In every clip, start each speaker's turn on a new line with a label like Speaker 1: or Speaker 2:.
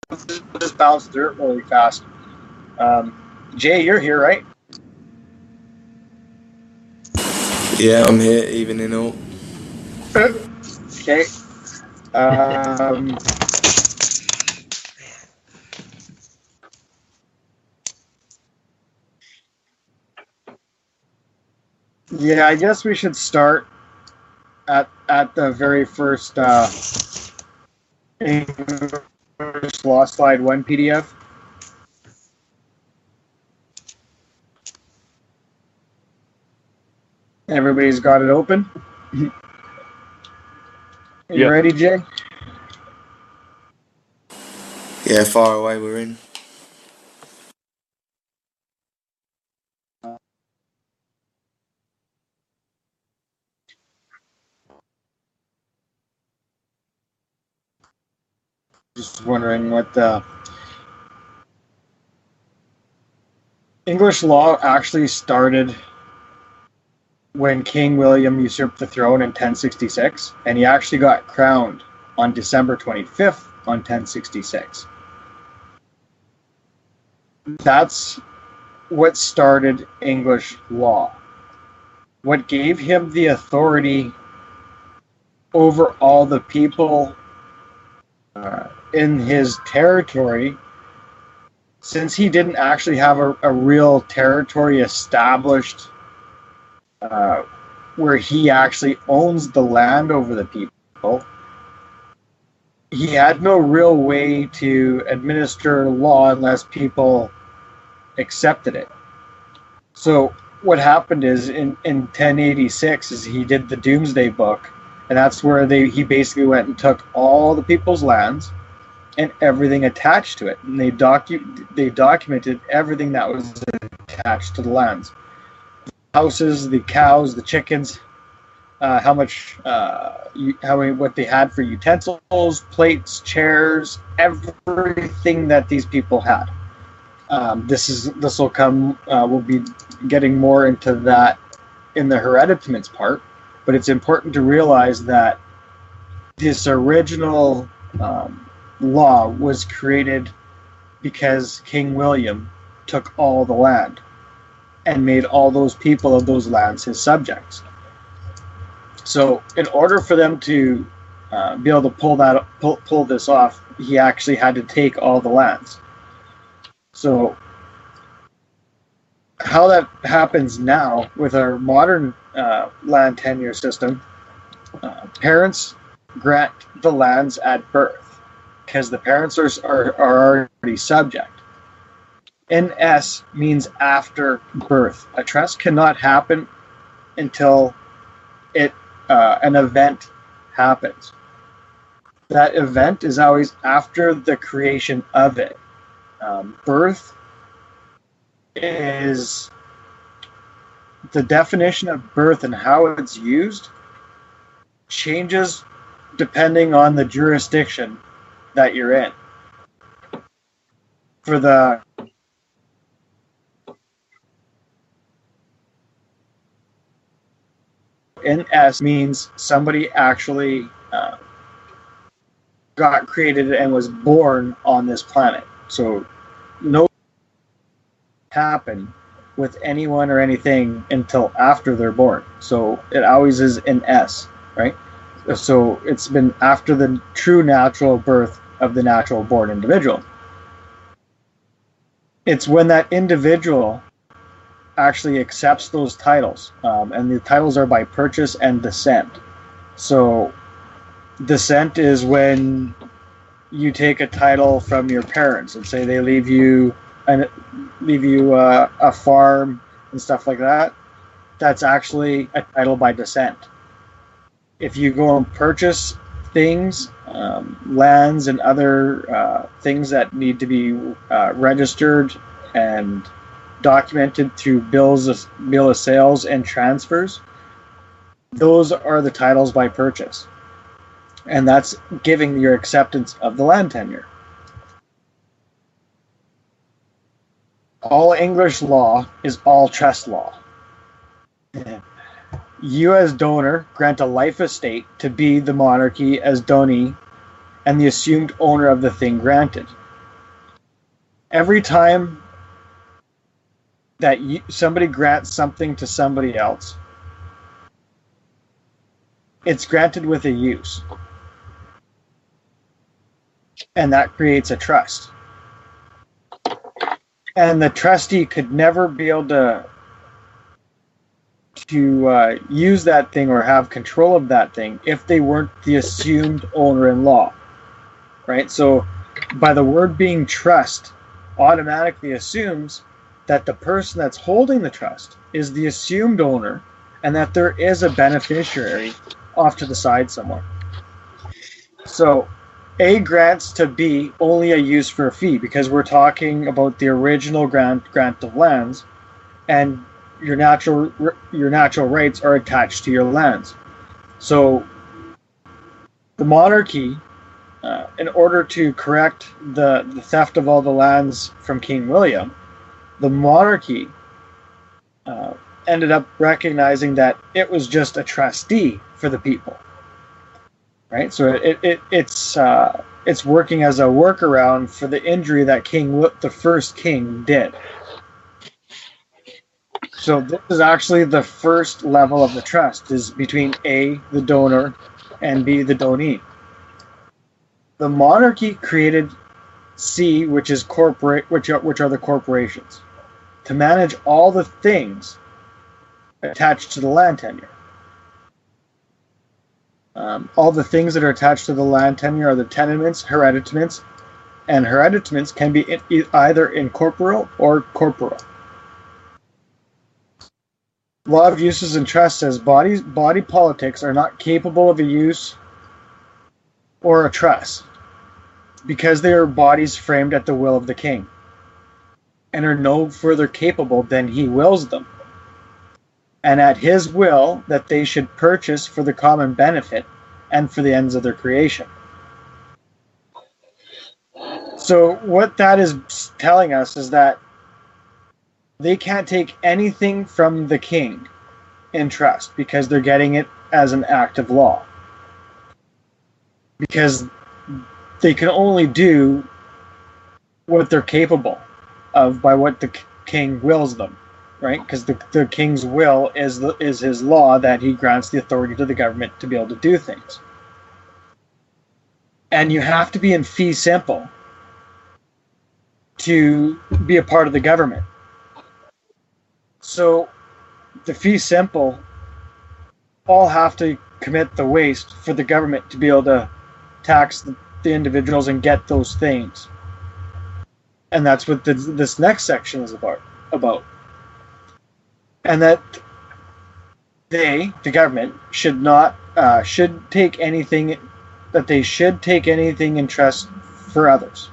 Speaker 1: just bounce through it really fast. Jay, you're here, right?
Speaker 2: Yeah, I'm here, even in all.
Speaker 1: Okay. Yeah, I guess we should start at the very first English Law Slide 1 PDF. Everybody's got it open? You ready, Jay?
Speaker 2: Yeah, far away we're in.
Speaker 1: Just wondering what the English law actually started when King William usurped the throne in 1066, and he actually got crowned on December 25th on 1066. That's what started English law. What gave him the authority over all the people in his territory, since he didn't actually have a real territory established where he actually owns the land over the people, he had no real way to administer law unless people accepted it. So what happened is in 1086 is he did the Doomsday Book, and that's where he basically went and took all the people's lands and everything attached to it, and they documented everything that was attached to the lands. The houses, the cows, the chickens, what they had for utensils, plates, chairs, everything that these people had. We'll be getting more into that in the Hereditaments part, but it's important to realize that this original law was created because King William took all the land and made all those people of those lands his subjects. So in order for them to be able to pull this off, he actually had to take all the lands. So how that happens now with our modern land tenure system, parents grant the lands at birth because the parents are already subject. NS means after birth. A trust cannot happen until an event happens. That event is always after the creation of it. Birth is the definition of birth, and how it's used changes depending on the jurisdiction that you're in. For the NS means somebody actually got created and was born on this planet. So no happen with anyone or anything until after they're born. So it always is an S, right? So it's been after the true natural birth of the natural born individual. It's when that individual actually accepts those titles, and the titles are by purchase and descent. So descent is when you take a title from your parents and say they leave you a farm and stuff like that. That's actually a title by descent. If you go and purchase things, lands and other things that need to be registered and documented through bill of sales and transfers, those are the titles by purchase. And that's giving your acceptance of the land tenure. All English law is all trust law. You as donor grant a life estate to be the monarchy as donee and the assumed owner of the thing granted. every time that somebody grants something to somebody else, it's granted with a use. And that creates a trust. And the trustee could never be able to use that thing or have control of that thing if they weren't the assumed owner-in-law, right? So by the word being trust automatically assumes that the person that's holding the trust is the assumed owner and that there is a beneficiary off to the side somewhere. So A grants to B only a use for a fee, because we're talking about the original grant of lands, and your natural rights are attached to your lands. So the monarchy, in order to correct the theft of all the lands from King William, the monarchy ended up recognizing that it was just a trustee for the people, right? So it's working as a workaround for the injury that the first king did. So this is actually the first level of the trust, is between A, the donor, and B, the donee. The monarchy created C, which is which are the corporations, to manage all the things attached to the land tenure. All the things that are attached to the land tenure are the tenements, hereditaments, and hereditaments can be either incorporeal or corporeal. Law of uses and trusts says body politics are not capable of a use or a trust, because they are bodies framed at the will of the king, and are no further capable than he wills them, and at his will that they should purchase for the common benefit and for the ends of their creation. So what that is telling us is that they can't take anything from the king in trust, because they're getting it as an act of law. Because they can only do what they're capable of by what the king wills them, right? Because the king's will is his law, that he grants the authority to the government to be able to do things. And you have to be in fee simple to be a part of the government. So the fee simple all have to commit the waste for the government to be able to tax the individuals and get those things. And that's what this next section is about. And that the government, should take anything in trust for others,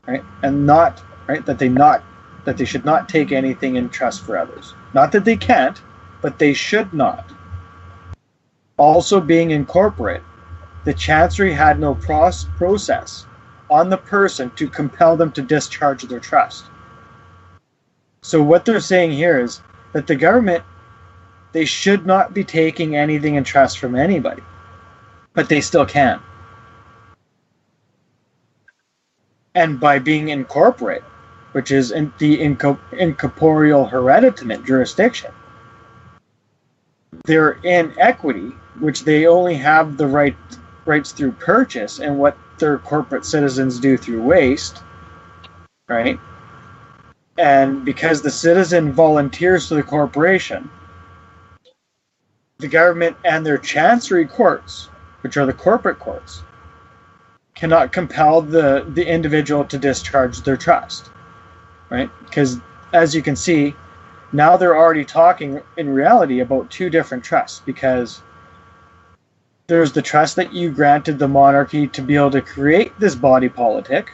Speaker 1: right? And not, right, that they should not take anything in trust for others. Not that they can't, but they should not. Also, being incorporate, the chancery had no process on the person to compel them to discharge their trust. So what they're saying here is that the government, they should not be taking anything in trust from anybody, but they still can. And by being incorporate, which is in the incorporeal hereditament jurisdiction, they're in equity, which they only have the rights through purchase, and what their corporate citizens do through waste, right? And because the citizen volunteers to the corporation, the government and their chancery courts, which are the corporate courts, cannot compel the individual to discharge their trust, right? Because as you can see, now they're already talking in reality about two different trusts, because there's the trust that you granted the monarchy to be able to create this body politic,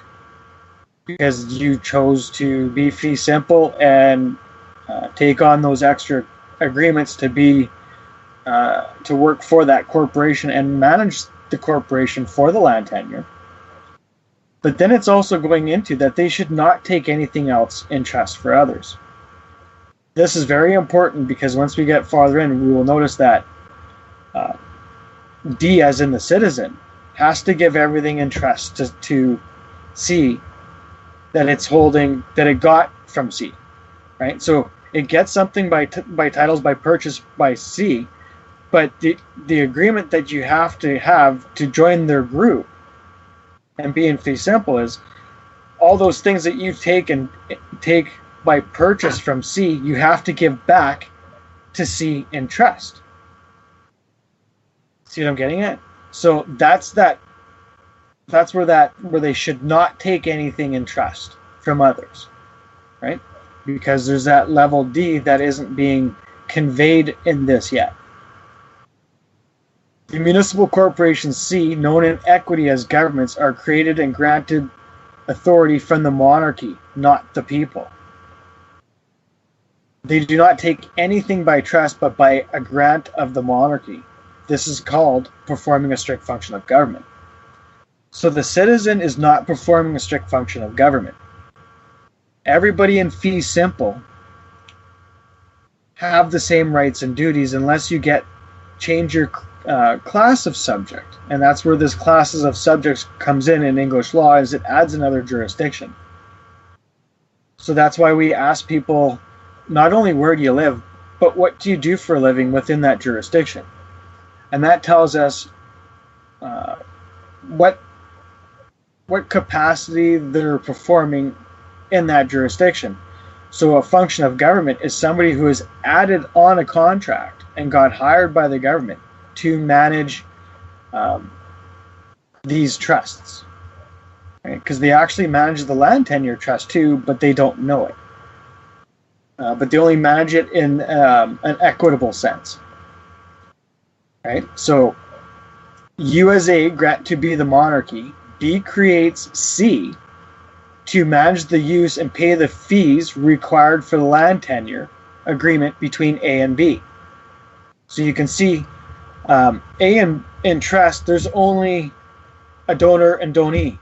Speaker 1: because you chose to be fee simple and take on those extra agreements to be to work for that corporation and manage the corporation for the land tenure. But then it's also going into that they should not take anything else in trust for others. This is very important, because once we get farther in, we will notice that D, as in the citizen, has to give everything in trust to C, that it's holding, that it got from C, right? So it gets something by titles by purchase by C, but the agreement that you have to join their group and be in fee simple is all those things that you take by purchase from C, you have to give back to C in trust. See what I'm getting at? So that's where they should not take anything in trust from others, right? Because there's that level D that isn't being conveyed in this yet. The municipal corporations C, known in equity as governments, are created and granted authority from the monarchy, not the people. They do not take anything by trust, but by a grant of the monarchy. This is called performing a strict function of government. So the citizen is not performing a strict function of government. Everybody in fee simple have the same rights and duties unless you change your class of subject. And that's where this classes of subjects comes in English law, is it adds another jurisdiction. So that's why we ask people not only where do you live, but what do you do for a living within that jurisdiction. And that tells us what capacity they're performing in that jurisdiction. So a function of government is somebody who is added on a contract and got hired by the government to manage these trusts, right? Because they actually manage the land tenure trust too, but they don't know it. But they only manage it in an equitable sense, right? So U as A grant to be the monarchy. B creates C to manage the use and pay the fees required for the land tenure agreement between A and B. So you can see A and in trust, there's only a donor and donee.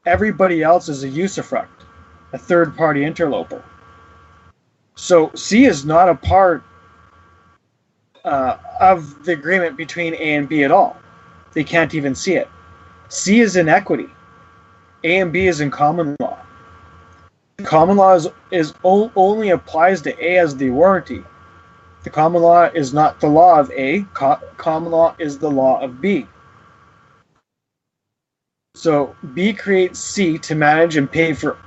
Speaker 1: Everybody else is a usufruct, a third-party interloper. So C is not a part of the agreement between A and B at all. They can't even see it. C is in equity. A and B is in common law. Common law only applies to A as the warranty. The common law is not the law of A. Common law is the law of B. So B creates C to manage and pay for,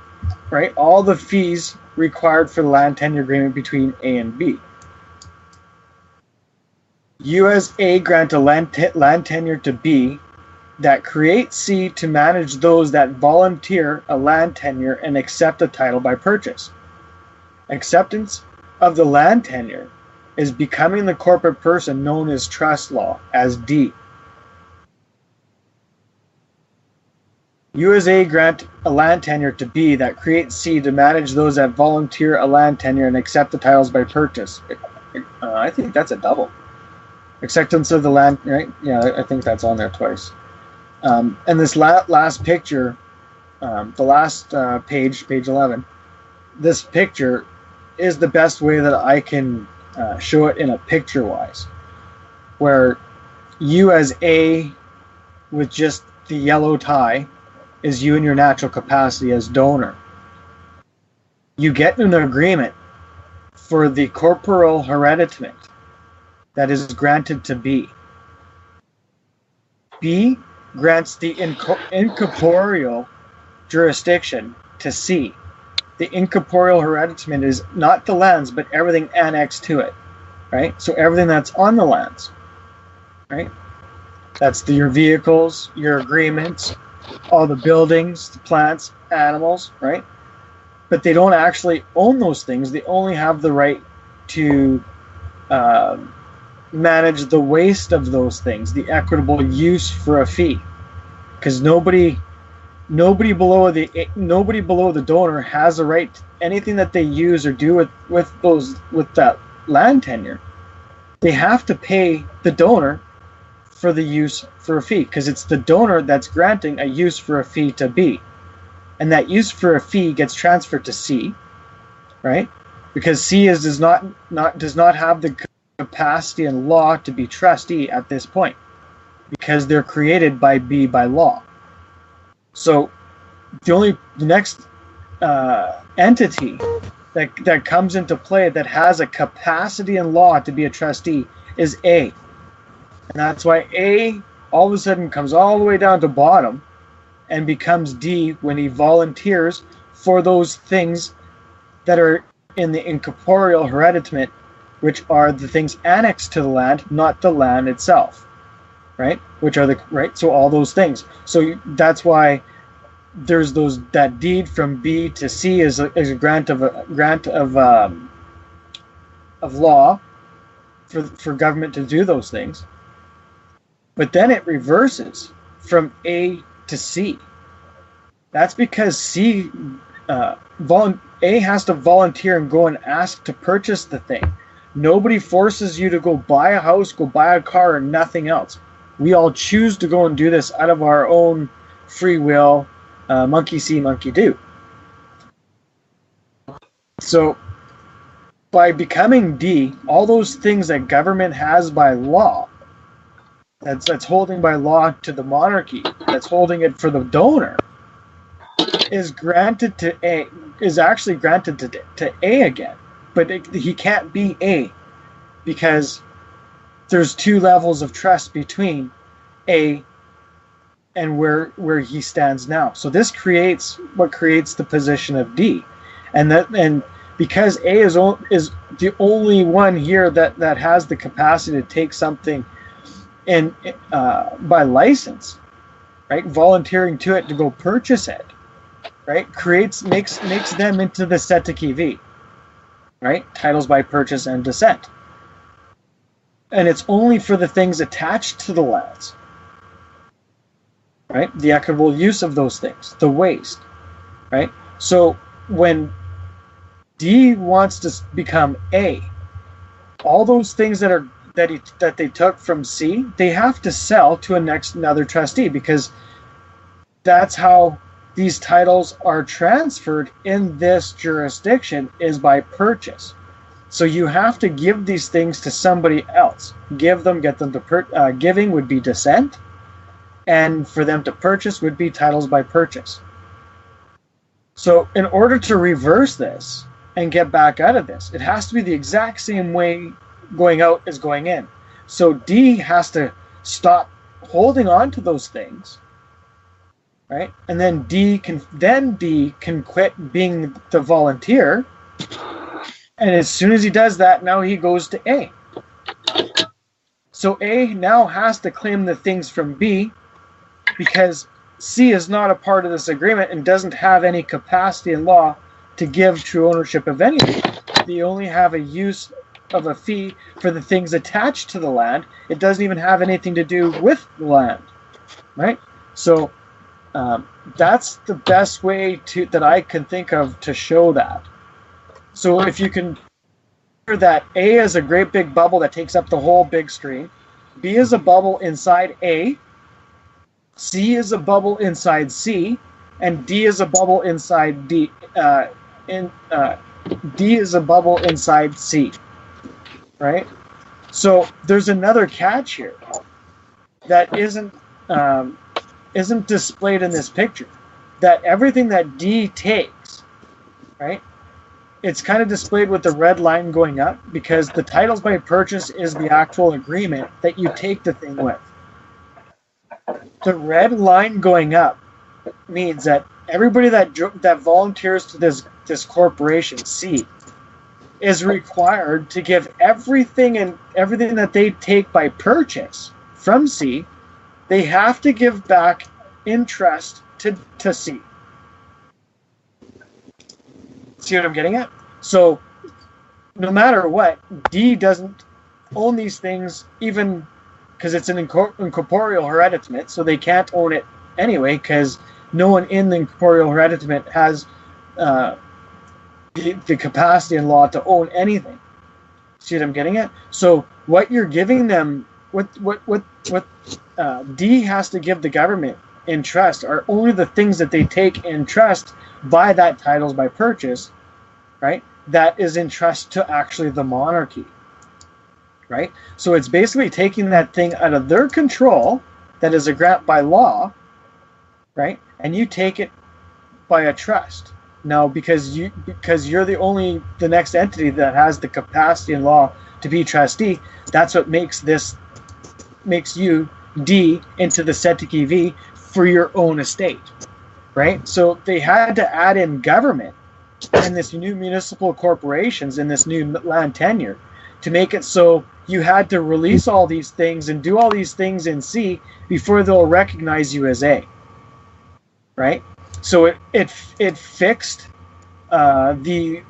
Speaker 1: right, all the fees required for the land tenure agreement between A and B. U as A grant a land tenure to B that creates C to manage those that volunteer a land tenure and accept a title by purchase. Acceptance of the land tenure is becoming the corporate person known as trust law, as D. U as A grant a land tenure to B that creates C to manage those that volunteer a land tenure and accept the titles by purchase. I think that's a double. Acceptance of the land, right? Yeah, I think that's on there twice. And this last picture, the last page 11, this picture is the best way that I can show it in a picture-wise, where you as A with just the yellow tie is you in your natural capacity as donor. You get an agreement for the corporeal hereditament that is granted to B. B grants the incorporeal jurisdiction to C. The incorporeal hereditament is not the lands, but everything annexed to it, right? So everything that's on the lands, right? That's your vehicles, your agreements, all the buildings, the plants, animals, right? But they don't actually own those things. They only have the right to manage the waste of those things, the equitable use for a fee, because nobody below the donor has a right to anything that they use or do with that land tenure. They have to pay the donor for the use for a fee, because it's the donor that's granting a use for a fee to B, and that use for a fee gets transferred to C, right? Because C does not have the capacity and law to be trustee at this point, because they're created by B by law. So the next entity that comes into play that has a capacity in law to be a trustee is A. And that's why A all of a sudden comes all the way down to bottom and becomes D when he volunteers for those things that are in the incorporeal hereditament, which are the things annexed to the land, not the land itself, right? Which are so all those things. So that's why there's that deed from B to C is a grant of law for government to do those things. But then it reverses from A to C. That's because A has to volunteer and go and ask to purchase the thing. Nobody forces you to go buy a house, go buy a car, or nothing else. We all choose to go and do this out of our own free will. Monkey see, monkey do. So by becoming D, all those things that government has by law, that's holding by law to the monarchy, that's holding it for the donor, is granted to A, is actually granted to A again. But he can't be A because there's two levels of trust between A and where he stands now. So this creates the position of D, and because A is the only one here that has the capacity to take something in by license, right? Volunteering to it to go purchase it, right? Makes them into the Cestui, right? Titles by purchase and descent. And it's only for the things attached to the lands, right? The equitable use of those things, the waste, right? So when D wants to become A, all those things that they took from C, they have to sell to another trustee, because that's how these titles are transferred in this jurisdiction, is by purchase. So you have to give these things to somebody else. Get them to giving would be descent, and for them to purchase would be titles by purchase. So in order to reverse this and get back out of this, it has to be the exact same way going out as going in. So D has to stop holding on to those things, right? And then D can quit being the volunteer. And as soon as he does that, now he goes to A. So A now has to claim the things from B, because C is not a part of this agreement and doesn't have any capacity in law to give true ownership of anything. They only have a use of a fee for the things attached to the land. It doesn't even have anything to do with the land, right? So that's the best way that I can think of to show that. So if you can remember that A is a great big bubble that takes up the whole big screen, B is a bubble inside A, C is a bubble inside C, and D is a bubble inside D. D is a bubble inside C, right? So there's another catch here that isn't displayed in this picture. That everything that D takes, right? It's kind of displayed with the red line going up, because the titles by purchase is the actual agreement that you take the thing with. The red line going up means that everybody that volunteers to this corporation, C, is required to give everything that they take by purchase from C, they have to give back in trust to C. See what I'm getting at? So no matter what, D doesn't own these things, even because it's an incorporeal hereditament, so they can't own it anyway, because no one in the incorporeal hereditament has the capacity in law to own anything. See what I'm getting at? So what you're giving them, what D has to give the government in trust are only the things that they take in trust by that titles by purchase, right? That is in trust to actually the monarchy, right? So it's basically taking that thing out of their control, that is a grant by law, right? And you take it by a trust. Now, because you're the next entity that has the capacity in law to be trustee, that's what makes you D into the Cestui V for your own estate, right? So they had to add in government and this new municipal corporations and this new land tenure to make it so you had to release all these things and do all these things in C before they'll recognize you as A, right? So it fixed the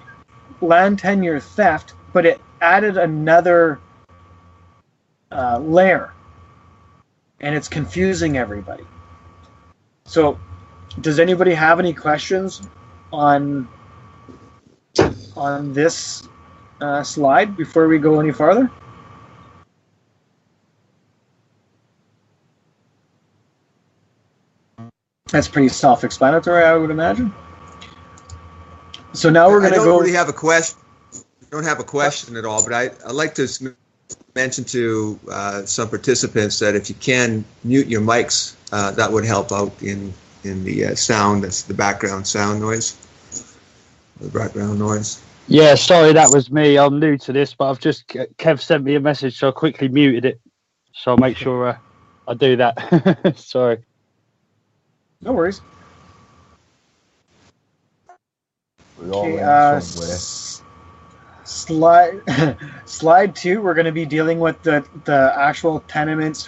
Speaker 1: land tenure theft, but it added another layer, and it's confusing everybody. So, does anybody have any questions on this slide before we go any farther? That's pretty self-explanatory, I would imagine. So now we're going to go.
Speaker 3: I don't really have a question. I don't have a question at all, but I'd like to mention to some participants that if you can mute your mics, that would help out in the sound. That's the background sound noise. The background noise.
Speaker 4: Yeah, sorry, that was me. I'm new to this, but Kev sent me a message, so I quickly muted it. So I'll make sure I do that. Sorry.
Speaker 1: No worries. Okay, slide 2. We're going to be dealing with the actual tenements,